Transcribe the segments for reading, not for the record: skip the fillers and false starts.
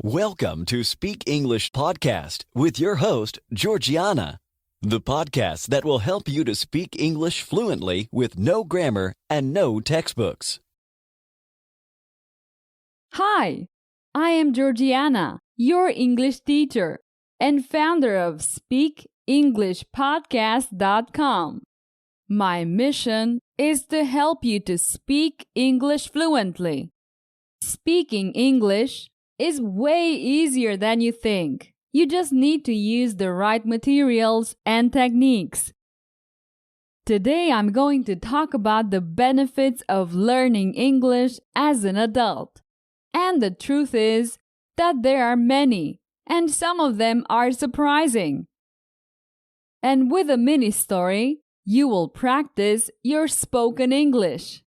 Welcome to Speak English Podcast with your host, Georgiana, the podcast that will help you to speak English fluently with no grammar and no textbooks. Hi, I am Georgiana, your English teacher and founder of SpeakEnglishPodcast.com. My mission is to help you to speak English fluently. Speaking English is way easier than you think. You just need to use the right materials and techniques. Today I'm going to talk about the benefits of learning English as an adult. And the truth is that there are many, and some of them are surprising. And with a mini story, you will practice your spoken English.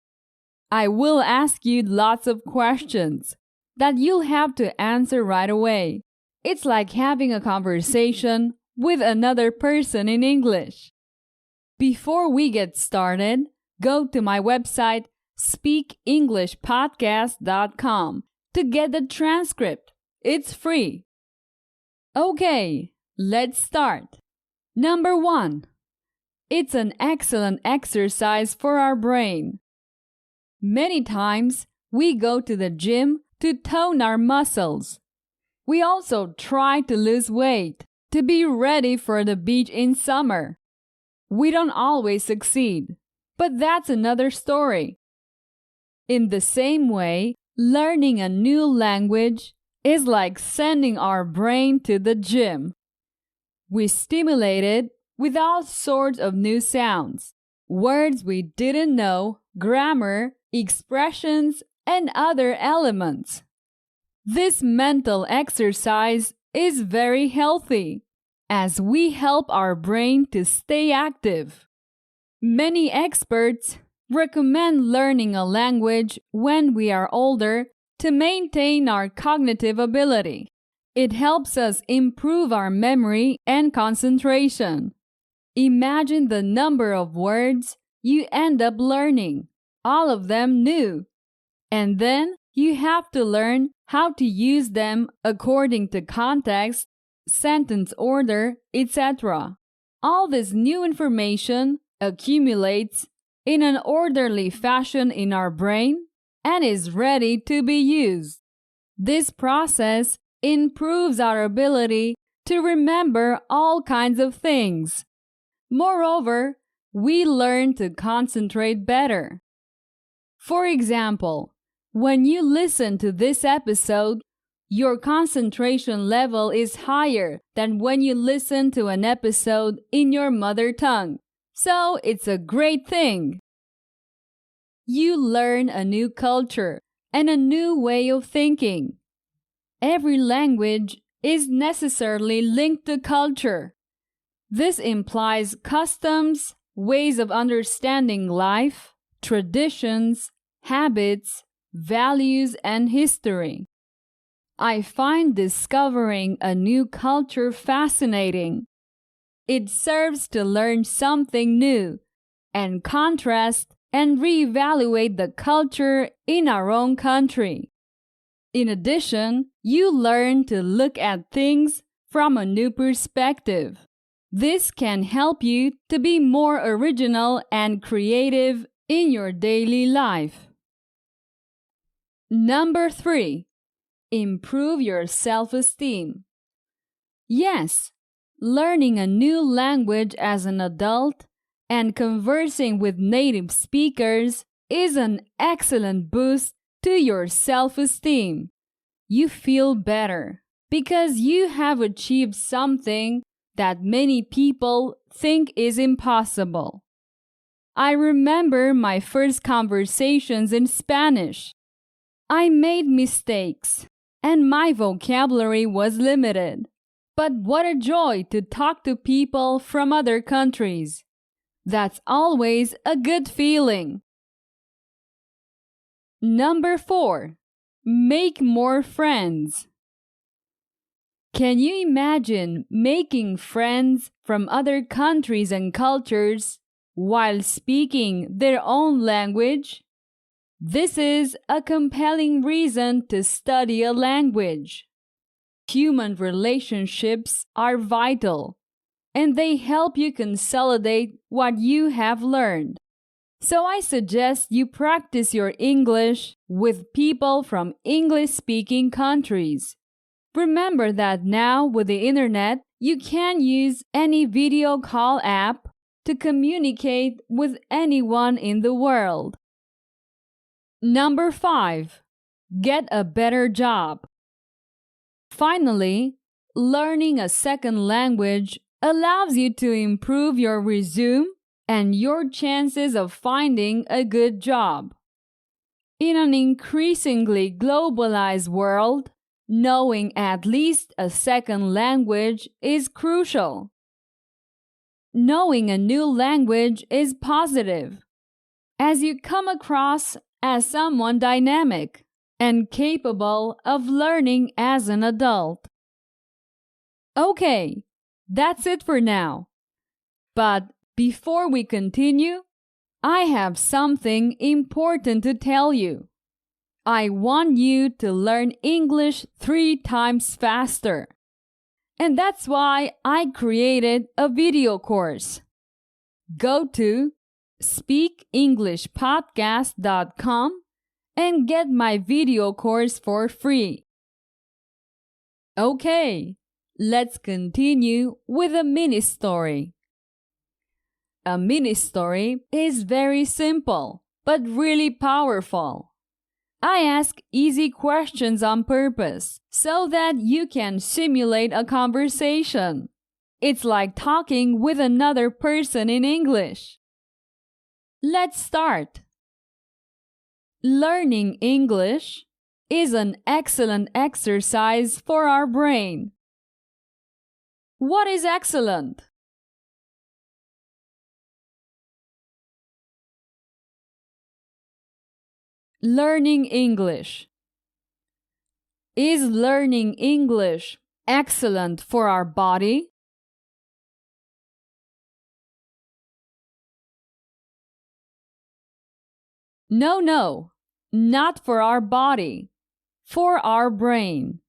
I will ask you lots of questions that you'll have to answer right away. It's like having a conversation with another person in English. Before we get started, go to my website SpeakEnglishPodcast.com to get the transcript. It's free. Okay, let's start. Number 1. It's an excellent exercise for our brain. Many times, we go to the gym to tone our muscles. We also try to lose weight to be ready for the beach in summer. We don't always succeed, but that's another story. In the same way, learning a new language is like sending our brain to the gym. We stimulate it with all sorts of new sounds, words we didn't know, grammar, expressions, and other elements. This mental exercise is very healthy, as we help our brain to stay active. Many experts recommend learning a language when we are older to maintain our cognitive ability. It helps us improve our memory and concentration. Imagine the number of words you end up learning, all of them new. And then you have to learn how to use them according to context, sentence order, etc. All this new information accumulates in an orderly fashion in our brain and is ready to be used. This process improves our ability to remember all kinds of things. Moreover, we learn to concentrate better. For example, when you listen to this episode, your concentration level is higher than when you listen to an episode in your mother tongue. So it's a great thing. You learn a new culture and a new way of thinking. Every language is necessarily linked to culture. This implies customs, ways of understanding life, traditions, habits, values, and history. I find discovering a new culture fascinating. It serves to learn something new and contrast and reevaluate the culture in our own country. In addition, you learn to look at things from a new perspective. This can help you to be more original and creative in your daily life. Number 3. Improve your self-esteem. Yes, learning a new language as an adult and conversing with native speakers is an excellent boost to your self-esteem. You feel better because you have achieved something that many people think is impossible. I remember my first conversations in Spanish. I made mistakes, and my vocabulary was limited. But what a joy to talk to people from other countries. That's always a good feeling. Number 4. Make more friends. Can you imagine making friends from other countries and cultures while speaking their own language? This is a compelling reason to study a language. Human relationships are vital, and they help you consolidate what you have learned. So I suggest you practice your English with people from English-speaking countries. Remember that now with the internet, you can use any video call app to communicate with anyone in the world. Number 5. Get a better job. Finally, learning a second language allows you to improve your resume and your chances of finding a good job. In an increasingly globalized world, knowing at least a second language is crucial. Knowing a new language is positive, as you come across as someone dynamic and capable of learning as an adult. Okay, that's it for now. But before we continue, I have something important to tell you. I want you to learn English 3 times faster. And that's why I created a video course. Go to speakenglishpodcast.com and get my video course for free. Okay, let's continue with a mini story. A mini story is very simple, but really powerful. I ask easy questions on purpose so that you can simulate a conversation. It's like talking with another person in English. Let's start. Learning English is an excellent exercise for our brain. What is excellent? Learning English. Is learning English excellent for our body? No, not for our body, for our brain.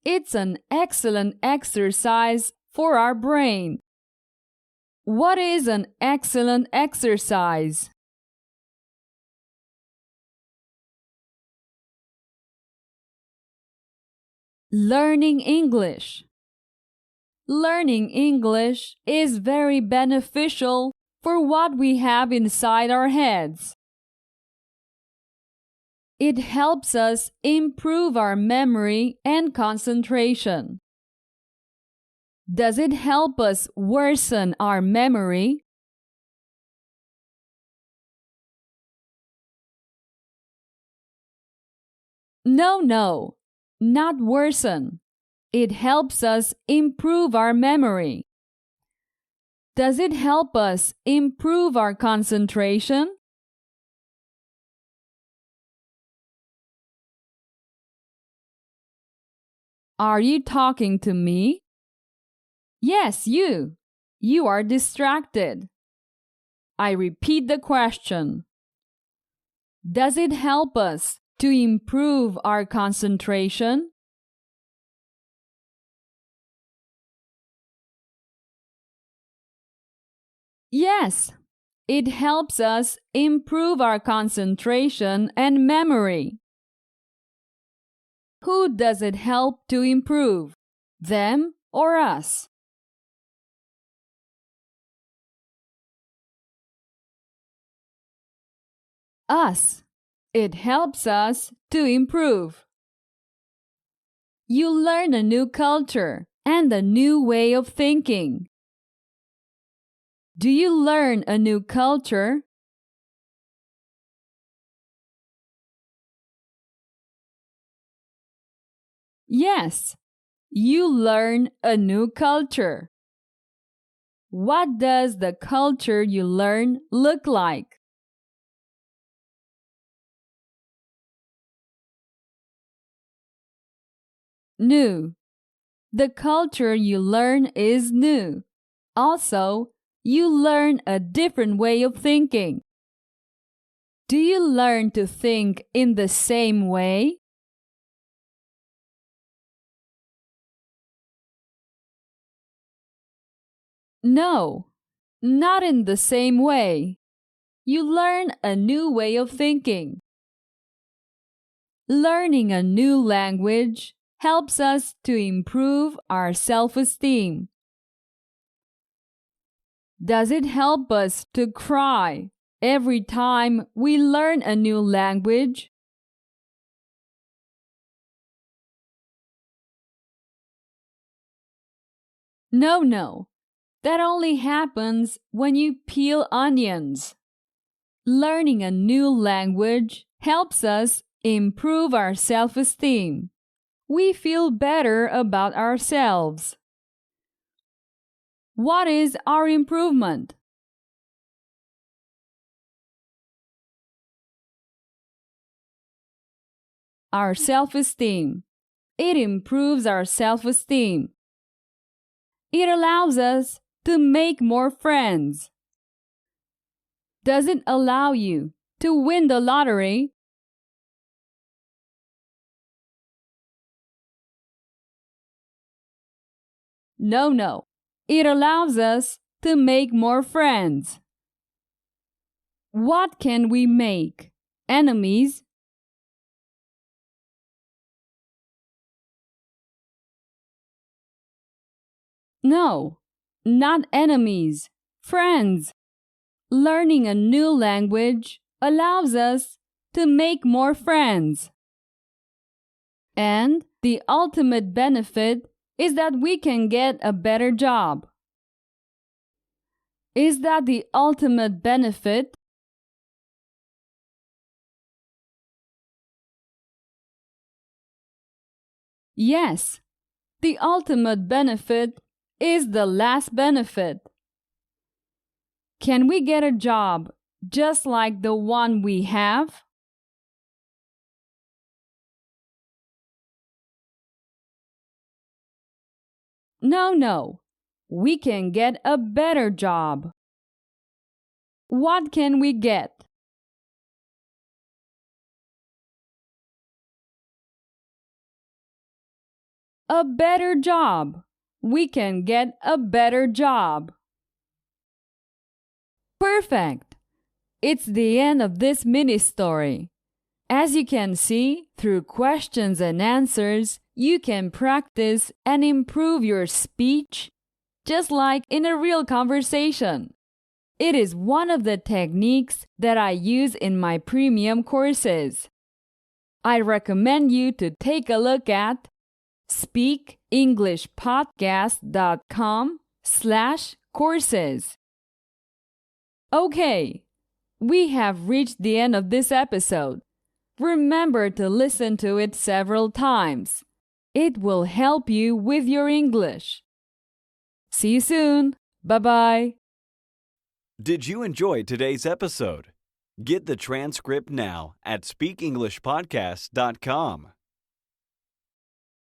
It's an excellent exercise for our brain. What is an excellent exercise? Learning English. Learning English is very beneficial for what we have inside our heads. It helps us improve our memory and concentration. Does it help us worsen our memory? No, not worsen. It helps us improve our memory. Does it help us improve our concentration? Are you talking to me? Yes, you. You are distracted. I repeat the question. Does it help us to improve our concentration? Yes, it helps us improve our concentration and memory. Who does it help to improve? Them or us? Us. It helps us to improve. You learn a new culture and a new way of thinking. Do you learn a new culture? Yes, you learn a new culture. What does the culture you learn look like? New. The culture you learn is new. Also, you learn a different way of thinking. Do you learn to think in the same way? No, not in the same way. You learn a new way of thinking. Learning a new language helps us to improve our self-esteem. Does it help us to cry every time we learn a new language? No. That only happens when you peel onions. Learning a new language helps us improve our self-esteem. We feel better about ourselves. What is our improvement? Our self-esteem. It improves our self-esteem. It allows us to make more friends. Does it allow you to win the lottery? No. It allows us to make more friends. What can we make? Enemies? No, not enemies. Friends. Learning a new language allows us to make more friends. And the ultimate benefit is that we can get a better job. Is that the ultimate benefit? Yes, the ultimate benefit is the last benefit. Can we get a job just like the one we have? No. We can get a better job. What can we get? A better job. We can get a better job. Perfect! It's the end of this mini story. As you can see, through questions and answers, you can practice and improve your speech just like in a real conversation. It is one of the techniques that I use in my premium courses. I recommend you to take a look at speakenglishpodcast.com/courses. Okay, we have reached the end of this episode. Remember to listen to it several times. It will help you with your English. See you soon. Bye-bye. Did you enjoy today's episode? Get the transcript now at speakenglishpodcast.com.